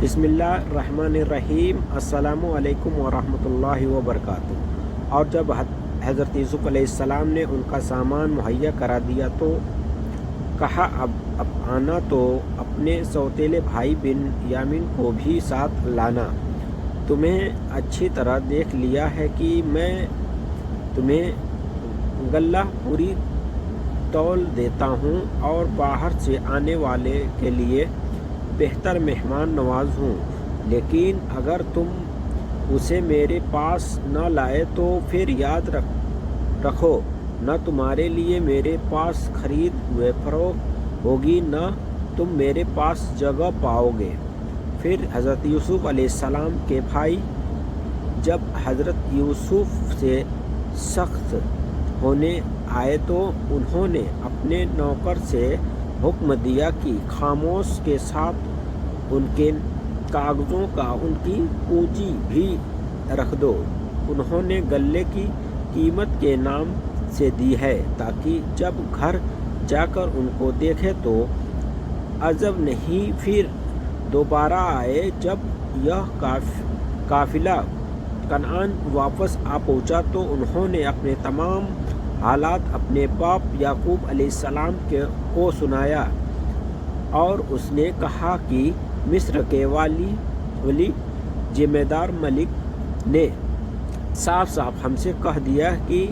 بسم اللہ الرحمن الرحیم۔ السلام علیکم ورحمۃ اللہ وبرکاتہ۔ اور جب حضرت یوسف علیہ السلام نے ان کا سامان مہیا کرا دیا تو کہا اب آنا تو اپنے سوتیلے بھائی بن یامین کو بھی ساتھ لانا۔ تمہیں اچھی طرح دیکھ لیا ہے کہ میں تمہیں غلہ پوری تول دیتا ہوں اور باہر سے آنے والے کے لیے بہتر مہمان نواز ہوں، لیکن اگر تم اسے میرے پاس نہ لائے تو پھر یاد رکھو نہ تمہارے لیے میرے پاس خرید و فروخت ہوگی، نہ تم میرے پاس جگہ پاؤ گے۔ پھر حضرت یوسف علیہ السلام کے بھائی جب حضرت یوسف سے سخت ہونے آئے تو انہوں نے اپنے نوکر سے حکم دیا کہ خاموش کے ساتھ ان کے کاغذوں کا ان کی پونجی بھی رکھ دو۔ انہوں نے غلے کی قیمت کے نام سے دی ہے تاکہ جب گھر جا کر ان کو دیکھے تو عجب نہیں پھر دوبارہ آئے۔ جب یہ قافلہ کنعان واپس آ پہنچا تو انہوں نے اپنے تمام حالات اپنے باپ یعقوب علیہ السلام کو سنایا، اور اس نے کہا کہ مصر کے والی ذمہ دار ملک نے صاف صاف ہم سے کہہ دیا کہ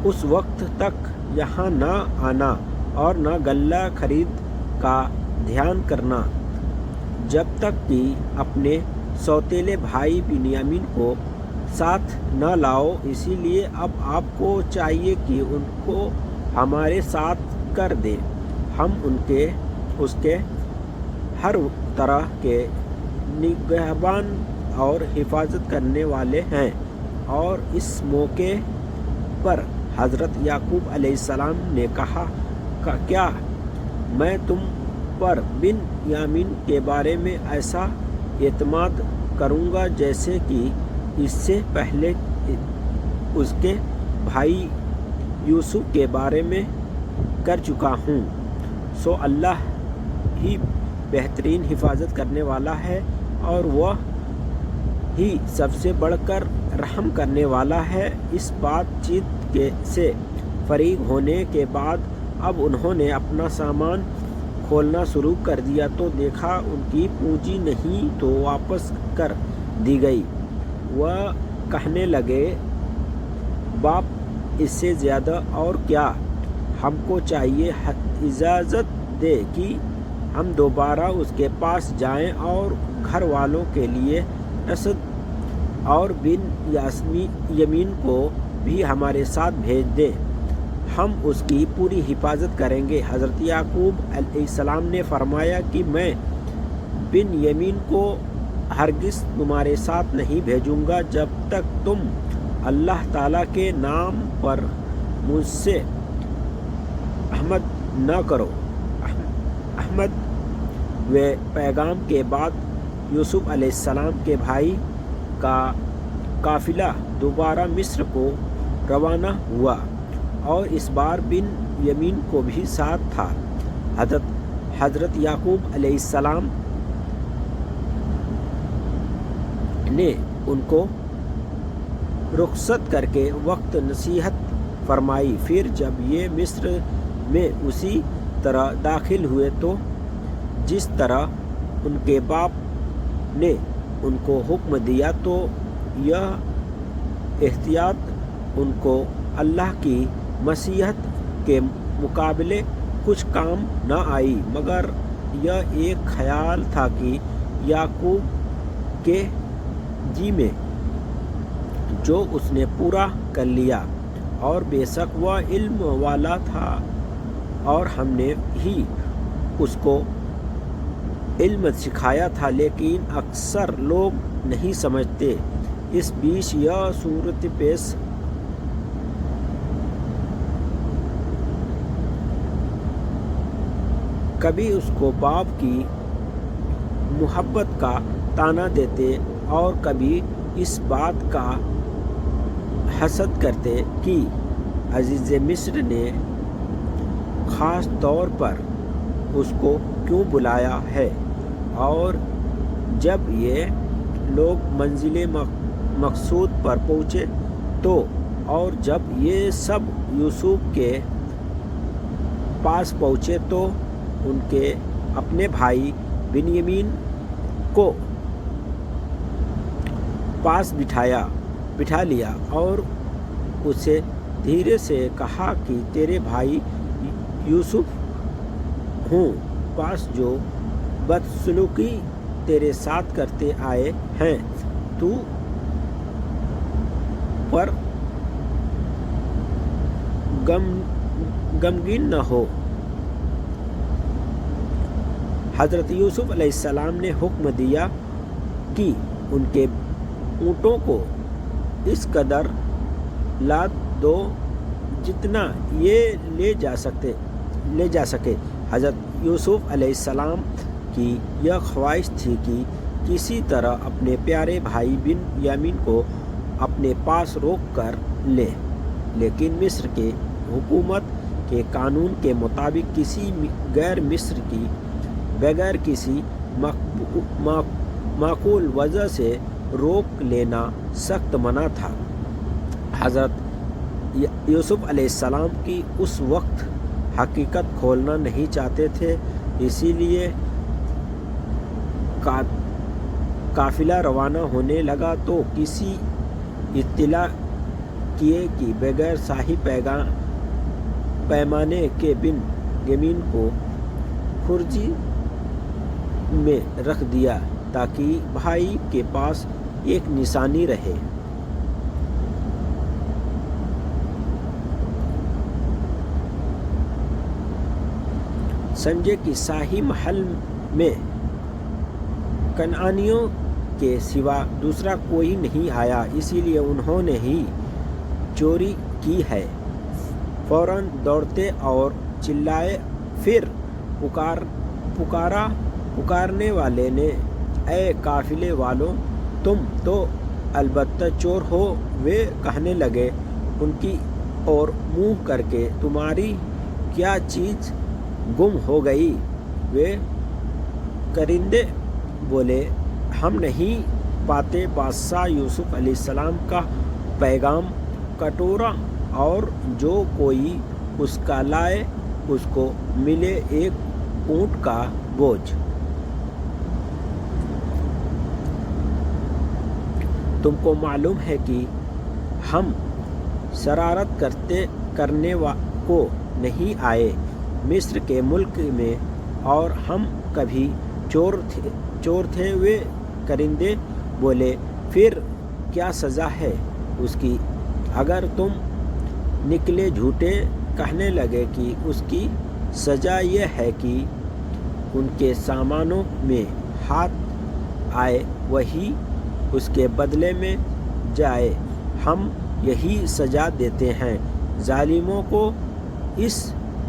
اس وقت تک یہاں نہ آنا اور نہ غلہ خرید کا دھیان کرنا جب تک کہ اپنے سوتیلے بھائی بنیامین کو ساتھ نہ لاؤ۔ اسی لیے اب آپ کو چاہیے کہ ان کو ہمارے ساتھ کر دیں۔ ہم اس کے ہر طرح کے نگہبان اور حفاظت کرنے والے ہیں۔ اور اس موقع پر حضرت یعقوب علیہ السلام نے کہا، کیا میں تم پر بن یامین کے بارے میں ایسا اعتماد کروں گا جیسے کہ اس سے پہلے اس کے بھائی یوسف کے بارے میں کر چکا ہوں؟ سو اللہ ہی بہترین حفاظت کرنے والا ہے، اور وہ ہی سب سے بڑھ کر رحم کرنے والا ہے۔ اس بات چیت سے فارغ ہونے کے بعد اب انہوں نے اپنا سامان کھولنا شروع کر دیا تو دیکھا ان کی پونجی نہیں تو واپس کر دی گئی۔ وہ کہنے لگے، باپ اس سے زیادہ اور کیا؟ ہم کو چاہیے اجازت دے کہ ہم دوبارہ اس کے پاس جائیں اور گھر والوں کے لیے اسد اور بن یمین کو بھی ہمارے ساتھ بھیج دیں، ہم اس کی پوری حفاظت کریں گے۔ حضرت یعقوب علیہ السلام نے فرمایا کہ میں بن یمین کو ہرگز تمہارے ساتھ نہیں بھیجوں گا جب تک تم اللہ تعالیٰ کے نام پر مجھ سے احمد نہ کرو۔ احمد و پیغام کے بعد یوسف علیہ السلام کے بھائی کا قافلہ دوبارہ مصر کو روانہ ہوا، اور اس بار بن یمین کو بھی ساتھ تھا۔ حضرت یعقوب علیہ السلام نے ان کو رخصت کر کے وقت نصیحت فرمائی۔ پھر جب یہ مصر میں اسی طرح داخل ہوئے تو جس طرح ان کے باپ نے ان کو حکم دیا، تو یہ احتیاط ان کو اللہ کی مشیت کے مقابلے کچھ کام نہ آئی، مگر یہ ایک خیال تھا کہ یعقوب کے جی میں جو اس نے پورا کر لیا، اور بے شک وہ علم والا تھا اور ہم نے ہی اس کو علم سکھایا تھا، لیکن اکثر لوگ نہیں سمجھتے۔ اس بیچ یہ صورت پیش کبھی اس کو باپ کی محبت کا طعنہ دیتے اور کبھی اس بات کا حسد کرتے کہ عزیز مصر نے خاص طور پر اس کو کیوں بلایا ہے، اور جب یہ لوگ منزل مقصود پر پہنچے تو اور جب یہ سب یوسف کے پاس پہنچے تو ان کے اپنے بھائی بنیامین کو پاس بٹھا لیا اور اسے دھیرے سے کہا کہ تیرے بھائی یوسف ہوں پاس جو بدسلوکی تیرے ساتھ کرتے آئے ہیں، تو پر غمگین نہ ہو۔ حضرت یوسف علیہ السلام نے حکم دیا کہ ان کے اونٹوں کو اس قدر لاد دو جتنا یہ لے جا سکے۔ حضرت یوسف علیہ السلام کی یہ خواہش تھی کہ کسی طرح اپنے پیارے بھائی بنیامین کو اپنے پاس روک کر لے، لیکن مصر کے حکومت کے قانون کے مطابق کسی غیر مصر کی بغیر کسی معقول وجہ سے روک لینا سخت منع تھا۔ حضرت یوسف علیہ السلام کی اس وقت حقیقت کھولنا نہیں چاہتے تھے، اسی لیے قافلہ روانہ ہونے لگا تو کسی اطلاع کیے کہ بغیر صحیح پیمانے کے بنیامین کو خرجی میں رکھ دیا تاکہ بھائی کے پاس ایک نشانی رہے۔ سمجھے کہ شاہی محل میں کنعانیوں کے سوا دوسرا کوئی نہیں آیا، اسی لیے انہوں نے ہی چوری کی ہے۔ فوراً دوڑتے اور چلائے، پھر پکارنے والے نے، اے قافلے والوں، تم تو البتہ چور ہو۔ وہ کہنے لگے ان کی اور منہ کر کے، تمہاری کیا چیز گم ہو گئی؟ وہ کرندے بولے، ہم نہیں پاتے بادشاہ یوسف علیہ السلام کا پیغام کٹورا، اور جو کوئی اس کا لائے اس کو ملے ایک اونٹ کا بوجھ۔ تم کو معلوم ہے کہ ہم شرارت کرنے کو نہیں آئے مصر کے ملک میں، اور ہم کبھی چور تھے۔ وہ کرندے بولے، پھر کیا سزا ہے اس کی؟ اگر تم نکلے جھوٹے۔ کہنے لگے کہ اس کی سزا یہ ہے کہ ان کے سامانوں میں ہاتھ آئے وہی اس کے بدلے میں جائے۔ ہم یہی سزا دیتے ہیں۔ ظالموں کو اس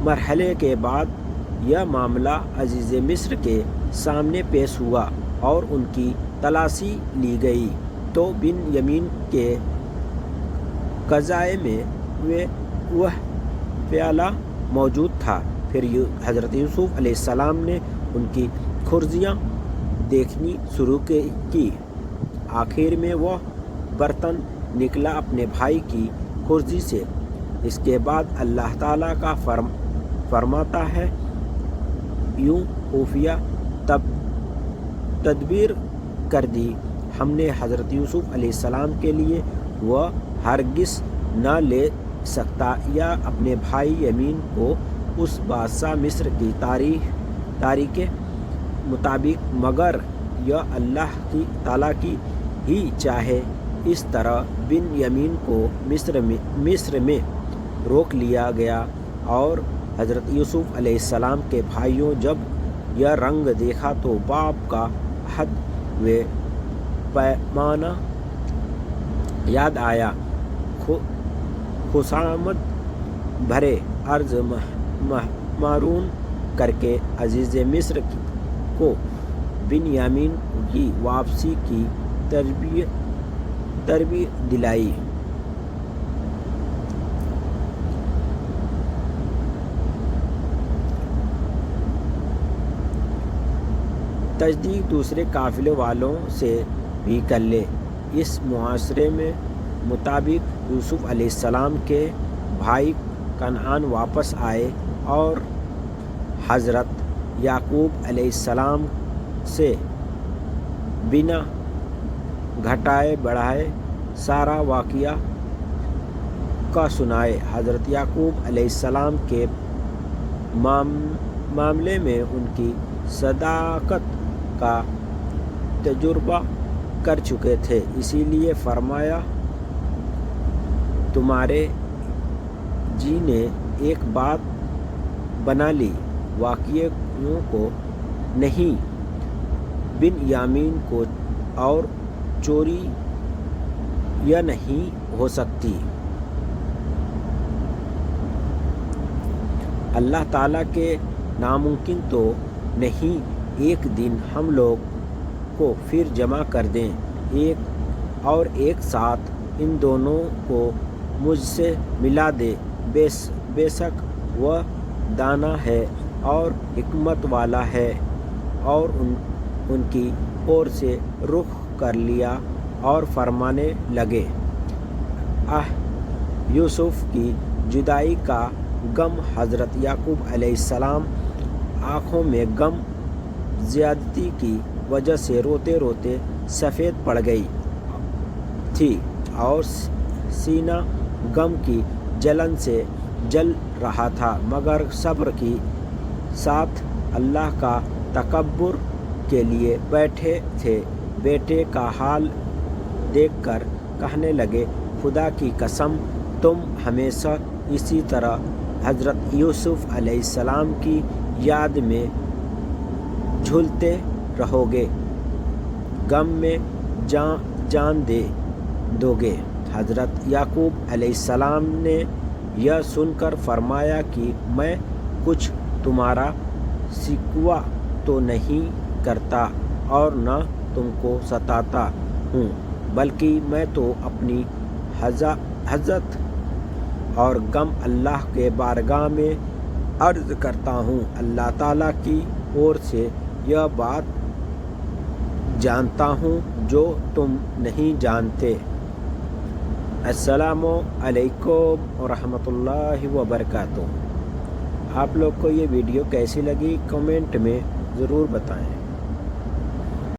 مرحلے کے بعد یہ معاملہ عزیز مصر کے سامنے پیش ہوا اور ان کی تلاشی لی گئی تو بنیامین کے قضائے میں وہ پیالہ موجود تھا۔ پھر حضرت یوسف علیہ السلام نے ان کی خرجیاں دیکھنی شروع کی۔ آخر میں وہ برتن نکلا اپنے بھائی کی خرجی سے۔ اس کے بعد اللہ تعالیٰ کا فرماتا ہے، یوں خفیہ تدبیر کر دی ہم نے حضرت یوسف علیہ السلام کے لیے، وہ ہرگز نہ لے سکتا یا اپنے بھائی یمین کو اس بادشاہ مصر کی تاریخ کے مطابق، مگر یہ اللہ کی تعالیٰ کی ہی چاہے۔ اس طرح بنیامین کو مصر میں روک لیا گیا، اور حضرت یوسف علیہ السلام کے بھائیوں جب یہ رنگ دیکھا تو باپ کا عہد و پیمانہ یاد آیا۔ خشامت بھرے عرض معرون کر کے عزیز مصر کو بنیامین کی واپسی کی تربیت دلائی۔ تصدیق دوسرے قافلے والوں سے بھی کر لے۔ اس معاشرے میں مطابق یوسف علیہ السلام کے بھائی کنعان واپس آئے اور حضرت یعقوب علیہ السلام سے بنا گھٹائے بڑھائے سارا واقعہ کا سنائے۔ حضرت یعقوب علیہ السلام کے معاملے میں ان کی صداقت کا تجربہ کر چکے تھے، اسی لیے فرمایا تمہارے جی نے ایک بات بنا لی، واقعوں کو نہیں، بن یامین کو اور چوری یا نہیں ہو سکتی۔ اللہ تعالیٰ کے ناممکن تو نہیں، ایک دن ہم لوگ کو پھر جمع کر دیں ایک ساتھ ان دونوں کو مجھ سے ملا دے، بے شک وہ دانا ہے اور حکمت والا ہے۔ اور ان کی اور سے رخ کر لیا اور فرمانے لگے، یوسف کی جدائی کا غم۔ حضرت یعقوب علیہ السلام آنکھوں میں غم زیادتی کی وجہ سے روتے روتے سفید پڑ گئی تھی اور سینہ غم کی جلن سے جل رہا تھا، مگر صبر کے ساتھ اللہ کا تکبر کے لیے بیٹھے تھے۔ بیٹے کا حال دیکھ کر کہنے لگے، خدا کی قسم تم ہمیشہ اسی طرح حضرت یوسف علیہ السلام کی یاد میں جھولتے رہو گے، غم میں جان دے دو گے۔ حضرت یعقوب علیہ السلام نے یہ سن کر فرمایا کہ میں کچھ تمہارا شکوہ تو نہیں کرتا اور نہ تم کو ستاتا ہوں، بلکہ میں تو اپنی حاجت اور غم اللہ کے بارگاہ میں عرض کرتا ہوں۔ اللہ تعالیٰ کی اور سے یہ بات جانتا ہوں جو تم نہیں جانتے۔ السلام علیکم ورحمۃ اللہ وبرکاتہ۔ آپ لوگ کو یہ ویڈیو کیسی لگی کمنٹ میں ضرور بتائیں۔